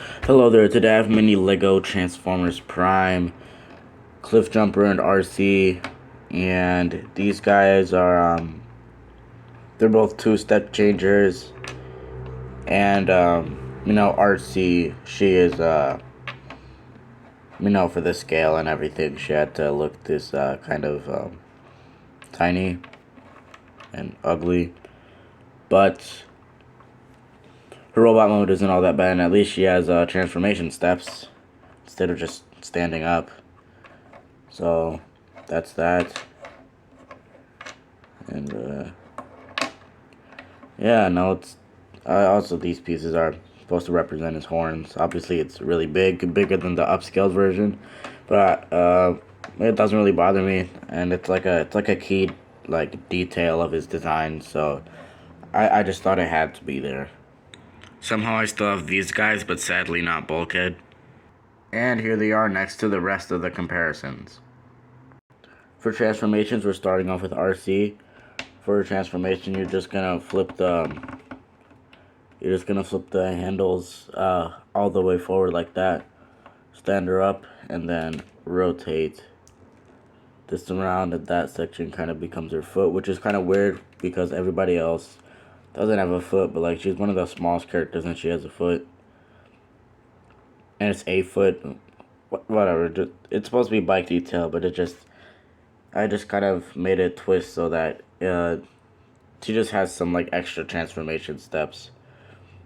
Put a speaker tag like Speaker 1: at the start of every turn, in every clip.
Speaker 1: Hello there, today I have mini Lego Transformers Prime, Cliffjumper and Arcee, and these guys are, they're both two-step changers, and, Arcee, she is, for the scale and everything, she had to look this, kind of, tiny and ugly, but her robot mode isn't all that bad, and at least she has, transformation steps, instead of just standing up. So that's that. And yeah, no, it's also these pieces are supposed to represent his horns. Obviously, it's really big, bigger than the upscaled version, but it doesn't really bother me, and it's like a key like detail of his design. So I just thought it had to be there. Somehow I still have these guys, but sadly not Bulkhead. And here they are next to the rest of the comparisons. For transformations, we're starting off with Arcee. For a transformation, you're just gonna flip the handles all the way forward like that. Stand her up and then rotate this around, and that section kind of becomes her foot, which is kind of weird because everybody else doesn't have a foot, but like she's one of the smallest characters and she has a foot. And it's a foot. Whatever. It's supposed to be bike detail, but I just kind of made a twist so that she just has some like extra transformation steps.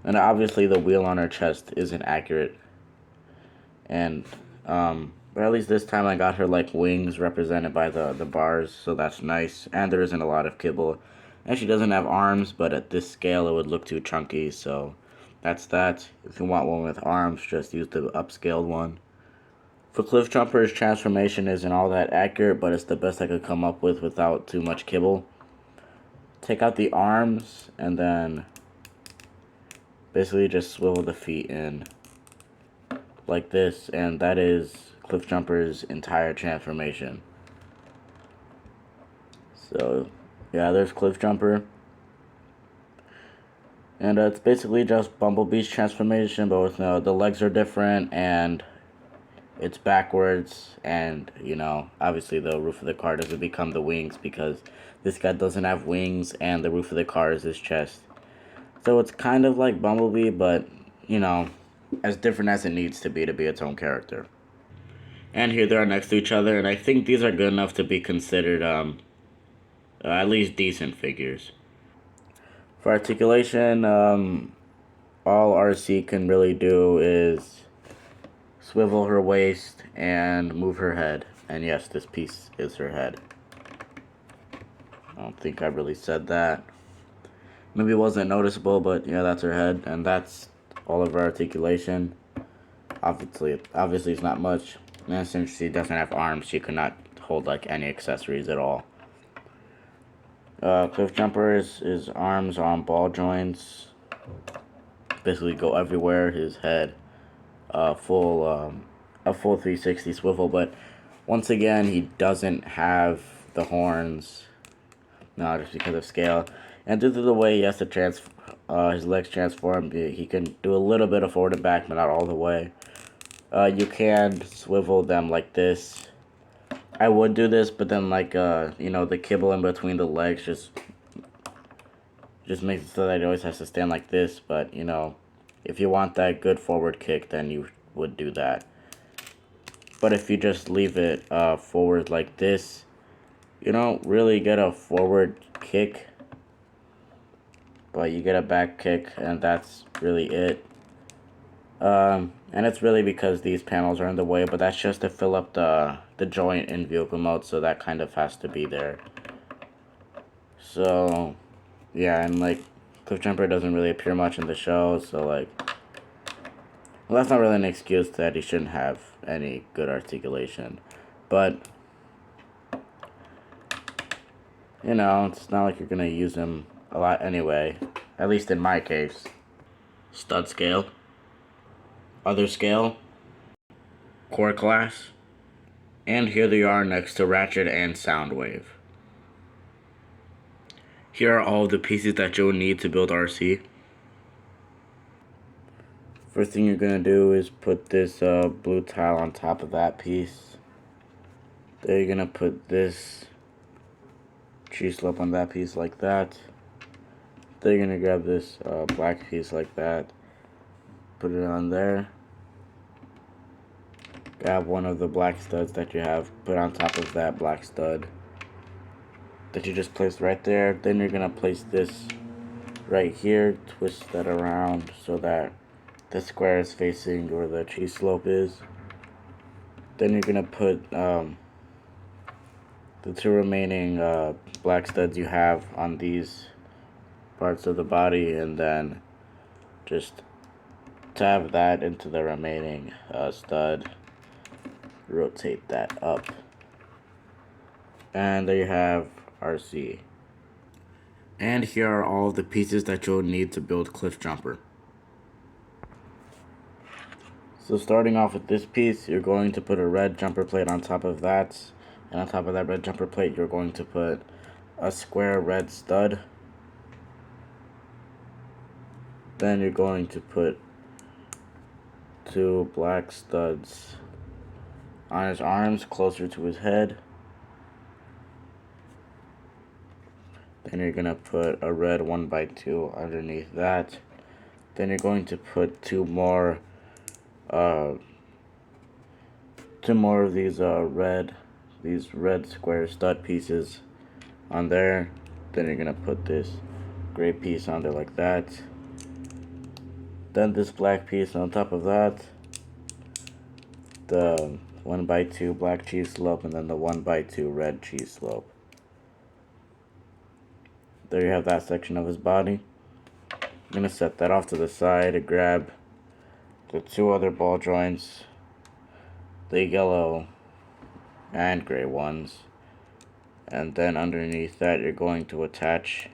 Speaker 1: And obviously the wheel on her chest isn't accurate. And but at least this time I got her like wings represented by the bars, so that's nice. And there isn't a lot of kibble. And she doesn't have arms, but at this scale it would look too chunky, so that's that. If you want one with arms, just use the upscaled one. For Cliffjumper's transformation isn't all that accurate, but it's the best I could come up with without too much kibble. Take out the arms and then basically just swivel the feet in like this, and that is Cliffjumper's entire transformation. So yeah, there's Cliffjumper. And it's basically just Bumblebee's transformation, but with the legs are different and it's backwards, and obviously the roof of the car doesn't become the wings because this guy doesn't have wings and the roof of the car is his chest. So it's kind of like Bumblebee, but as different as it needs to be its own character. And here they are next to each other, and I think these are good enough to be considered at least decent figures. For articulation, all Arcee can really do is swivel her waist and move her head. And yes, this piece is her head. I don't think I really said that. Maybe it wasn't noticeable, but yeah, that's her head, and that's all of her articulation. Obviously it's not much. And since she doesn't have arms, she could not hold like any accessories at all. Cliffjumper's his arms are on ball joints. Basically go everywhere. His head, a full 360 swivel, but once again he doesn't have the horns. No, just because of scale, and due to the way he has to his legs transform, he can do a little bit of forward and back, but not all the way. You can swivel them like this. I would do this, but then like the kibble in between the legs just makes it so that it always has to stand like this. But if you want that good forward kick, then you would do that. But if you just leave it forward like this, you don't really get a forward kick, but you get a back kick, and that's really it. And it's really because these panels are in the way, but that's just to fill up the joint in vehicle mode, so that kind of has to be there. So, yeah, and like, Cliffjumper doesn't really appear much in the show, so like, well, that's not really an excuse that he shouldn't have any good articulation. But, it's not like you're gonna use him a lot anyway, at least in my case. Stud scale. Other scale. Core class. And here they are next to Ratchet and Soundwave. Here are all the pieces that you'll need to build Arcee. First thing you're gonna do is put this blue tile on top of that piece. Then you're gonna put this tree slope on that piece like that. Then you're gonna grab this black piece like that, put it on there. Grab one of the black studs that you have, put on top of that black stud that you just placed right there. Then you're gonna place this right here, twist that around so that the square is facing where the tree slope is. Then you're gonna put the two remaining black studs you have on these parts of the body, and then just tab that into the remaining stud, rotate that up, and there you have Arcee. And here are all of the pieces that you'll need to build Cliffjumper. So starting off with this piece, you're going to put a red jumper plate on top of that, and on top of that red jumper plate you're going to put a square red stud. Then you're going to put two black studs on his arms closer to his head. Then you're going to put a red 1x2 underneath that. Then you're going to put two more of these red square stud pieces on there. Then you're going to put this gray piece on there like that. Then this black piece on top of that. The 1x2 black cheese slope, and then the 1x2 red cheese slope. There you have that section of his body. I'm going to set that off to the side and grab the two other ball joints, the yellow and gray ones, and then underneath that you're going to attach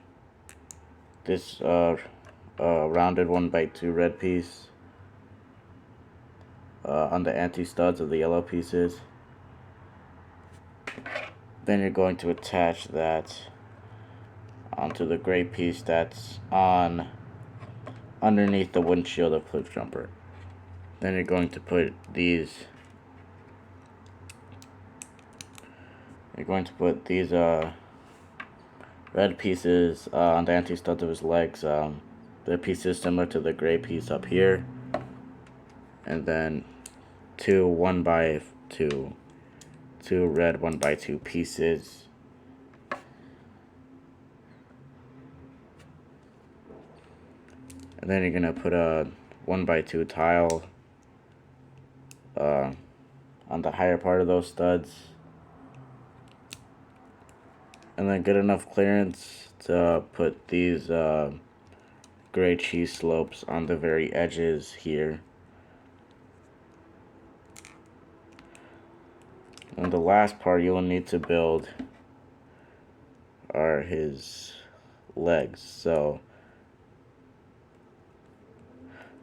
Speaker 1: this rounded 1x2 red piece on the anti-studs of the yellow pieces. Then you're going to attach that onto the gray piece that's on underneath the windshield of Cliffjumper. Then you're going to put these red pieces on the anti-studs of his legs. The pieces similar to the gray piece up here, and then two red 1x2 pieces. And then you're gonna put a 1x2 tile on the higher part of those studs, and then get enough clearance to put these gray cheese slopes on the very edges here. And the last part you'll need to build are his legs. So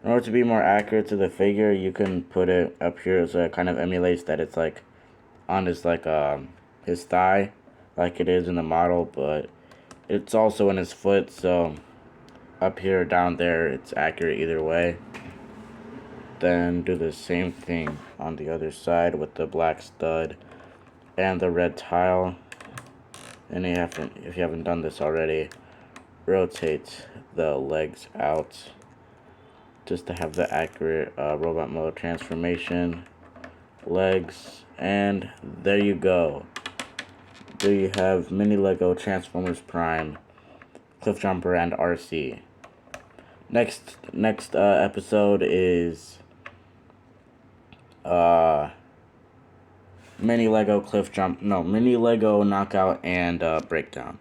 Speaker 1: in order to be more accurate to the figure, you can put it up here so it kind of emulates that it's like on his his thigh, like it is in the model, but it's also in his foot, so up here or down there it's accurate either way. Then do the same thing on the other side with the black stud and the red tile. And if you haven't done this already, rotate the legs out just to have the accurate robot mode transformation legs. And there you go. There you have Mini Lego Transformers Prime, Cliffjumper, and Arcee. Next episode is Mini Lego Knockout and Breakdown.